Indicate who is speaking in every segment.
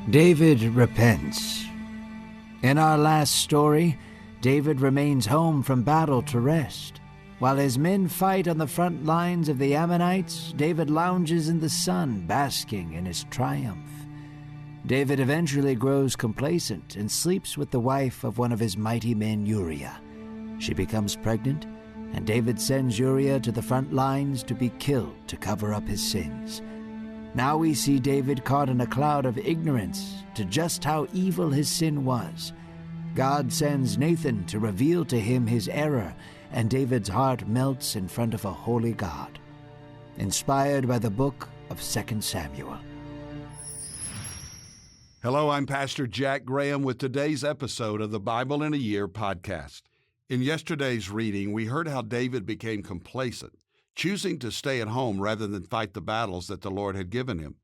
Speaker 1: David repents. In our last story, David remains home from battle to rest. While his men fight on the front lines of the Ammonites, David lounges in the sun, basking in his triumph. David eventually grows complacent and sleeps with the wife of one of his mighty men, Uriah. She becomes pregnant, and David sends Uriah to the front lines to be killed to cover up his sins. Now we see David caught in a cloud of ignorance to just how evil his sin was. God sends Nathan to reveal to him his error, and David's heart melts in front of a holy God. Inspired by the book of 2 Samuel.
Speaker 2: Hello, I'm Pastor Jack Graham with today's episode of the Bible in a Year podcast. In yesterday's reading, we heard how David became complacent, choosing to stay at home rather than fight the battles that the Lord had given him.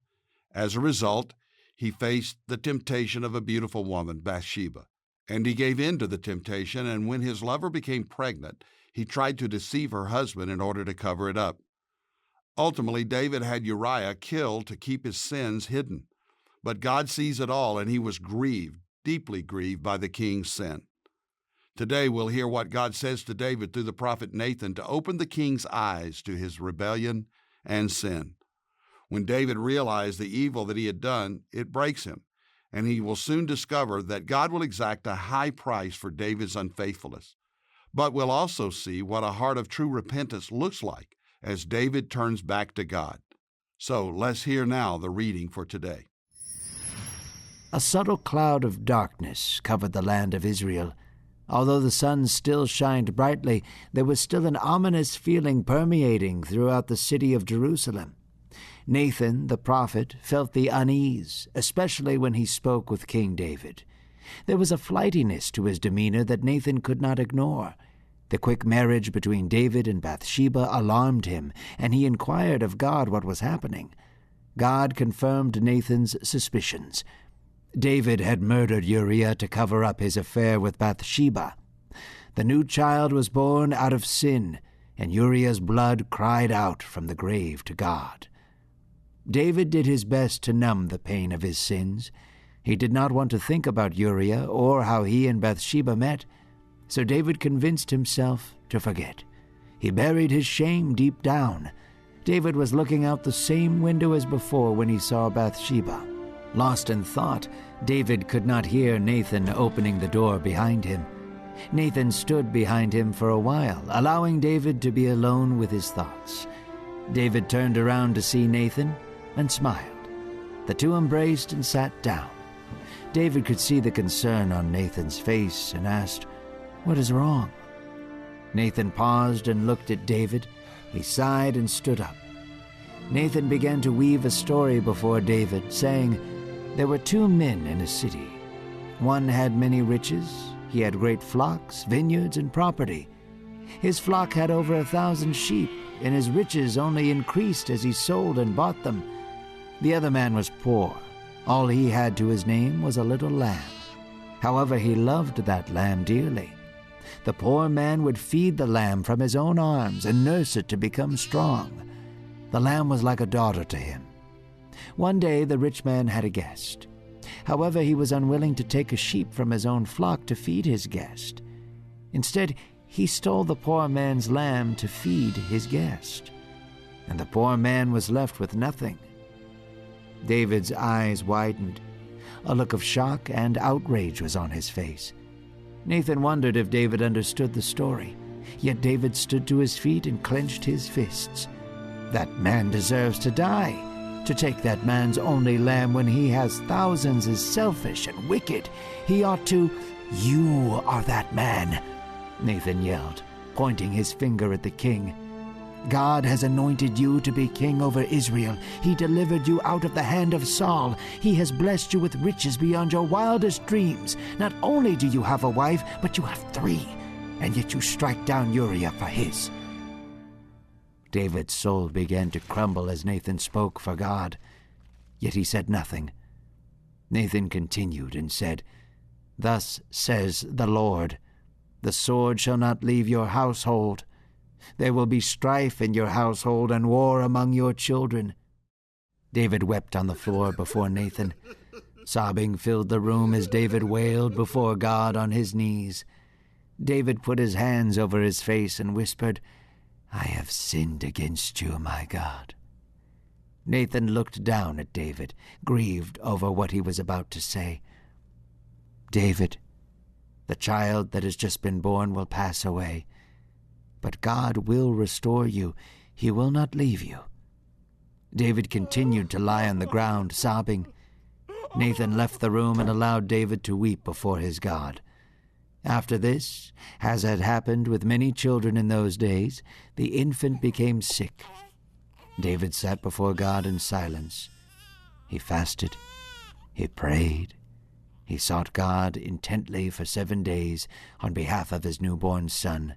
Speaker 2: As a result, he faced the temptation of a beautiful woman, Bathsheba, and he gave in to the temptation, and when his lover became pregnant, he tried to deceive her husband in order to cover it up. Ultimately, David had Uriah killed to keep his sins hidden. But God sees it all, and he was grieved, deeply grieved by the king's sin. Today we'll hear what God says to David through the prophet Nathan to open the king's eyes to his rebellion and sin. When David realized the evil that he had done, it breaks him, and he will soon discover that God will exact a high price for David's unfaithfulness. But we'll also see what a heart of true repentance looks like as David turns back to God. So let's hear now the reading for today.
Speaker 1: A subtle cloud of darkness covered the land of Israel. Although the sun still shined brightly, there was still an ominous feeling permeating throughout the city of Jerusalem. Nathan, the prophet, felt the unease, especially when he spoke with King David. There was a flightiness to his demeanor that Nathan could not ignore. The quick marriage between David and Bathsheba alarmed him, and he inquired of God what was happening. God confirmed Nathan's suspicions. David had murdered Uriah to cover up his affair with Bathsheba. The new child was born out of sin, and Uriah's blood cried out from the grave to God. David did his best to numb the pain of his sins. He did not want to think about Uriah or how he and Bathsheba met, so David convinced himself to forget. He buried his shame deep down. David was looking out the same window as before when he saw Bathsheba. Lost in thought, David could not hear Nathan opening the door behind him. Nathan stood behind him for a while, allowing David to be alone with his thoughts. David turned around to see Nathan and smiled. The two embraced and sat down. David could see the concern on Nathan's face and asked, "What is wrong?" Nathan paused and looked at David. He sighed and stood up. Nathan began to weave a story before David, saying, "There were two men in a city. One had many riches. He had great flocks, vineyards, and property. His flock had over 1,000 sheep, and his riches only increased as he sold and bought them. The other man was poor. All he had to his name was a little lamb. However, he loved that lamb dearly. The poor man would feed the lamb from his own arms and nurse it to become strong. The lamb was like a daughter to him. One day the rich man had a guest. However, he was unwilling to take a sheep from his own flock to feed his guest. Instead, he stole the poor man's lamb to feed his guest. And the poor man was left with nothing." David's eyes widened. A look of shock and outrage was on his face. Nathan wondered if David understood the story. Yet David stood to his feet and clenched his fists. "That man deserves to die. To take that man's only lamb when he has thousands is selfish and wicked. He ought to—" "You are that man," Nathan yelled, pointing his finger at the king. "God has anointed you to be king over Israel. He delivered you out of the hand of Saul. He has blessed you with riches beyond your wildest dreams. Not only do you have a wife, but you have 3, and yet you strike down Uriah for his." David's soul began to crumble as Nathan spoke for God, yet he said nothing. Nathan continued and said, "Thus says the Lord, the sword shall not leave your household. There will be strife in your household and war among your children." David wept on the floor before Nathan. Sobbing filled the room as David wailed before God on his knees. David put his hands over his face and whispered, "I have sinned against you, my God." Nathan looked down at David, grieved over what he was about to say. "David, the child that has just been born will pass away, but God will restore you. He will not leave you." David continued to lie on the ground, sobbing. Nathan left the room and allowed David to weep before his God. After this, as had happened with many children in those days, the infant became sick. David sat before God in silence. He fasted. He prayed. He sought God intently for 7 days on behalf of his newborn son.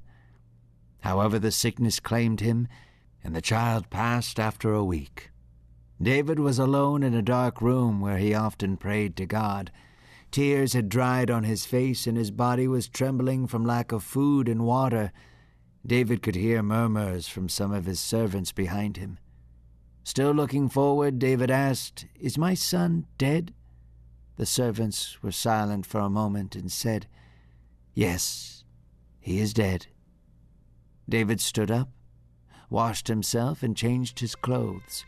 Speaker 1: However, the sickness claimed him, and the child passed after a week. David was alone in a dark room where he often prayed to God. Tears had dried on his face, and his body was trembling from lack of food and water. David could hear murmurs from some of his servants behind him. Still looking forward, David asked, "Is my son dead?" The servants were silent for a moment and said, "Yes, he is dead." David stood up, washed himself, and changed his clothes.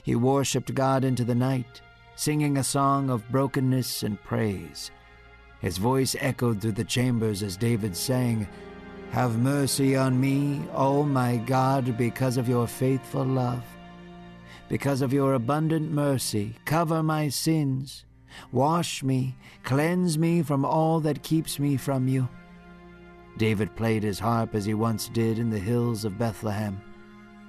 Speaker 1: He worshipped God into the night, singing a song of brokenness and praise. His voice echoed through the chambers as David sang, "Have mercy on me, O my God, because of your faithful love. Because of your abundant mercy, cover my sins. Wash me, cleanse me from all that keeps me from you." David played his harp as he once did in the hills of Bethlehem.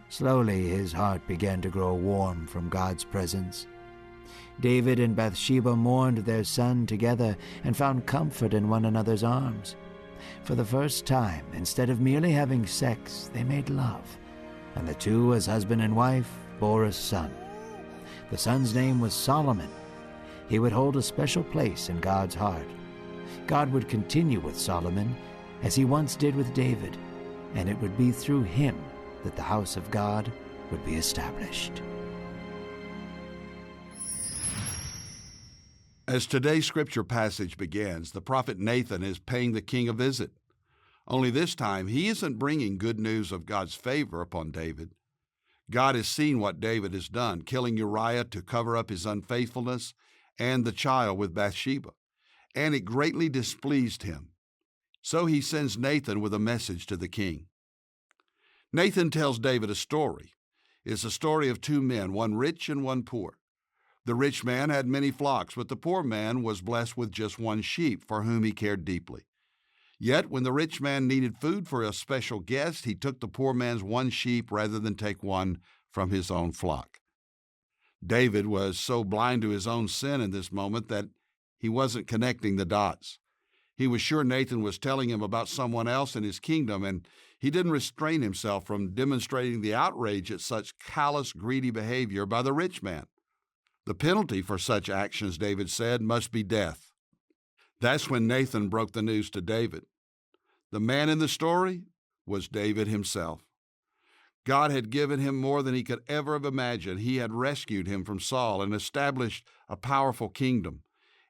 Speaker 1: Slowly his heart began to grow warm from God's presence. David and Bathsheba mourned their son together and found comfort in one another's arms. For the first time, instead of merely having sex, they made love, and the two, as husband and wife, bore a son. The son's name was Solomon. He would hold a special place in God's heart. God would continue with Solomon as he once did with David, and it would be through him that the house of God would be established.
Speaker 2: As today's scripture passage begins, the prophet Nathan is paying the king a visit. Only this time, he isn't bringing good news of God's favor upon David. God has seen what David has done, killing Uriah to cover up his unfaithfulness and the child with Bathsheba, and it greatly displeased him. So he sends Nathan with a message to the king. Nathan tells David a story. It's a story of two men, one rich and one poor. The rich man had many flocks, but the poor man was blessed with just one sheep for whom he cared deeply. Yet when the rich man needed food for a special guest, he took the poor man's one sheep rather than take one from his own flock. David was so blind to his own sin in this moment that he wasn't connecting the dots. He was sure Nathan was telling him about someone else in his kingdom, and he didn't restrain himself from demonstrating the outrage at such callous, greedy behavior by the rich man. The penalty for such actions, David said, must be death. That's when Nathan broke the news to David. The man in the story was David himself. God had given him more than he could ever have imagined. He had rescued him from Saul and established a powerful kingdom.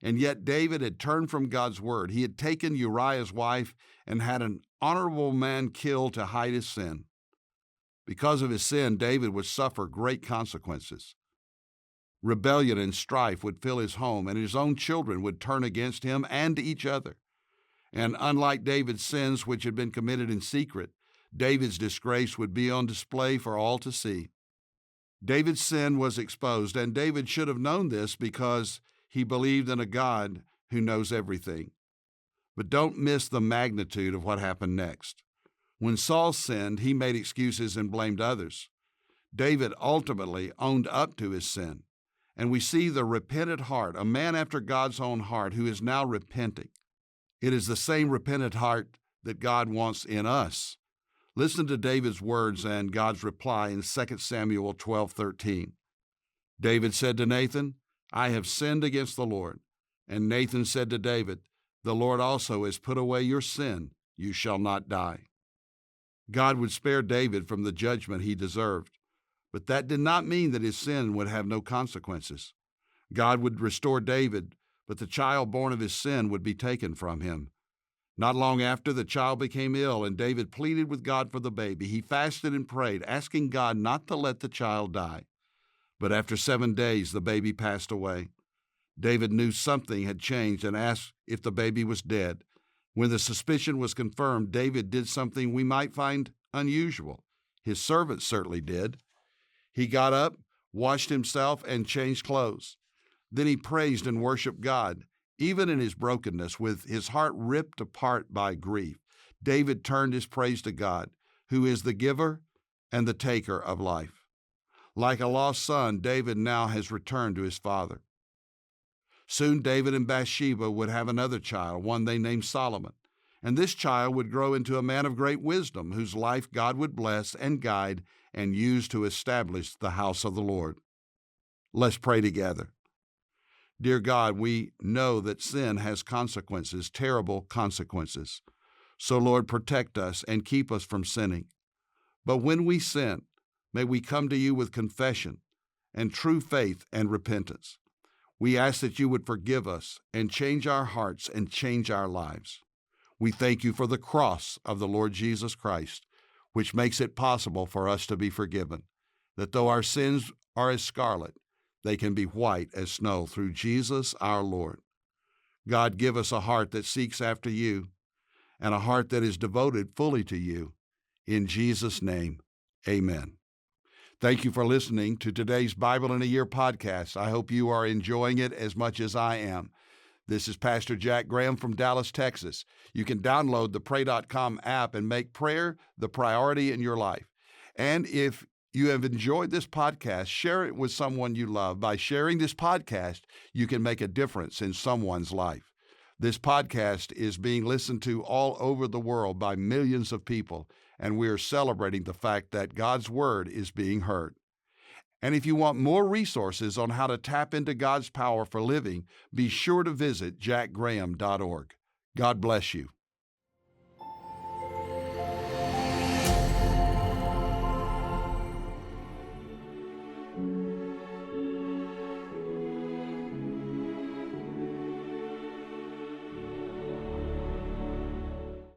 Speaker 2: And yet David had turned from God's word. He had taken Uriah's wife and had an honorable man killed to hide his sin. Because of his sin, David would suffer great consequences. Rebellion and strife would fill his home, and his own children would turn against him and each other. And unlike David's sins, which had been committed in secret, David's disgrace would be on display for all to see. David's sin was exposed, and David should have known this because he believed in a God who knows everything. But don't miss the magnitude of what happened next. When Saul sinned, he made excuses and blamed others. David ultimately owned up to his sin. And we see the repentant heart, a man after God's own heart who is now repenting. It is the same repentant heart that God wants in us. Listen to David's words and God's reply in 2 Samuel 12:13. David said to Nathan, "I have sinned against the Lord." And Nathan said to David, "The Lord also has put away your sin. You shall not die." God would spare David from the judgment he deserved. But that did not mean that his sin would have no consequences. God would restore David, but the child born of his sin would be taken from him. Not long after, the child became ill, and David pleaded with God for the baby. He fasted and prayed, asking God not to let the child die. But after 7 days, the baby passed away. David knew something had changed and asked if the baby was dead. When the suspicion was confirmed, David did something we might find unusual. His servants certainly did. He got up, washed himself, and changed clothes. Then he praised and worshiped God, even in his brokenness, with his heart ripped apart by grief. David turned his praise to God, who is the giver and the taker of life. Like a lost son, David now has returned to his father. Soon David and Bathsheba would have another child, one they named Solomon. And this child would grow into a man of great wisdom, whose life God would bless and guide and use to establish the house of the Lord. Let's pray together. Dear God, we know that sin has consequences, terrible consequences. So, Lord, protect us and keep us from sinning. But when we sin, may we come to you with confession and true faith and repentance. We ask that you would forgive us and change our hearts and change our lives. We thank you for the cross of the Lord Jesus Christ, which makes it possible for us to be forgiven, that though our sins are as scarlet, they can be white as snow through Jesus our Lord. God, give us a heart that seeks after you and a heart that is devoted fully to you. In Jesus' name, amen. Thank you for listening to today's Bible in a Year podcast. I hope you are enjoying it as much as I am. This is Pastor Jack Graham from Dallas, Texas. You can download the pray.com app and make prayer the priority in your life. And if you have enjoyed this podcast, share it with someone you love. By sharing this podcast, you can make a difference in someone's life. This podcast is being listened to all over the world by millions of people, and we are celebrating the fact that God's Word is being heard. And if you want more resources on how to tap into God's power for living, be sure to visit jackgraham.org. God bless you.